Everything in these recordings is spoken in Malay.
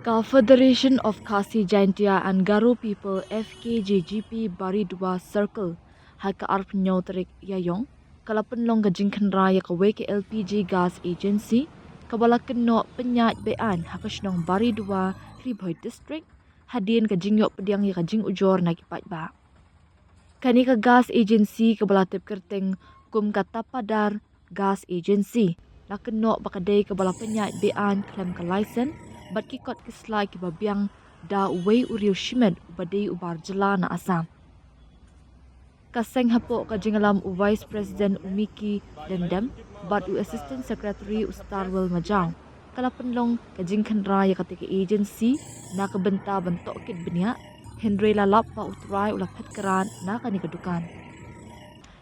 Confederation of Khasi Jaintia and Garo People FKJGP Baridwa Circle haka arp nyotrik yayong kalapan long gajing raya ka ke LPG gas agency kabalakan no penyat bean hakasnong Baridwa Riboy district hadin gajing yok pediang ya gajing ujor na kipat ba kani ka gas agency kabalatip kerteng kum katapadar gas agency lakan no bakadai kabala penyat bean klem ka license bat kikot kislai ki babiang da wei uriu shimed ubadei ubar jela na Assam. Kaseng hapo ka jingalam u Vice President Umiki Dendem bat u Assistant Secretary Ustarwel Majang kalapenlong ka jingkan raya katika agency na kabenta bentok kit benia Henry lalap pa utrai ulapet keran na kani kadukan.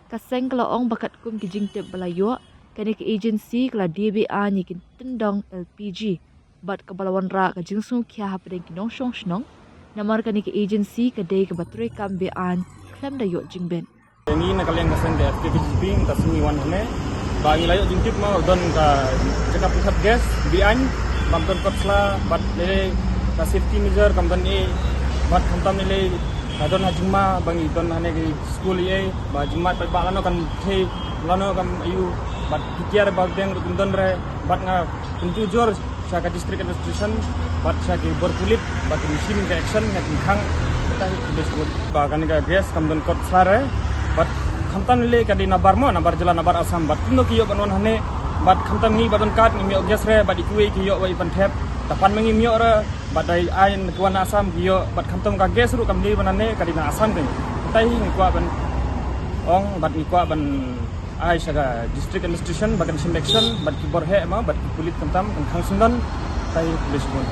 Kaseng kalaong bakat kum ki jingtip balayo kani ka agency kala DBA ni kin tendong LPG bat kabalawan ra ka jingsung kya hapdeng kinong shong shnong namar kani ke agency ka day ka batre kam bean klem da yo jingben ini na kalian kasen de FKJP ta sini wan hne ba ngi layo jingtip ma don ka jaka pusat gas bean bam ton kotsla bat le ka safety measure kam don e bat khamtam le adon hajma bangi don hane ke school ye ba jima pa ba lano kan the lano kam ayu bat kiar ba deng don re bat nga tentu jor Saka district administration bat saki berkulit bat mesin ke action ngat khang kita disebut bagan ka gas kamdon kot sare bat khamtan le ka di nabar mo nabar jela nabar Assam bat no kiyo banon hane bat khamtan ni baton kat ni mio gas re bat ikui kiyo wai pan thep tapan mengi mio re bat dai ain tuan Assam kiyo bat khamtam ka gas ru kam di banane ka di na Assam ke tai ni kwa ban ong bat ni kwa ban ai saga district administration bagan sin action bat ki borhe ma bat ki kulit kamtam khang sundan tai disebut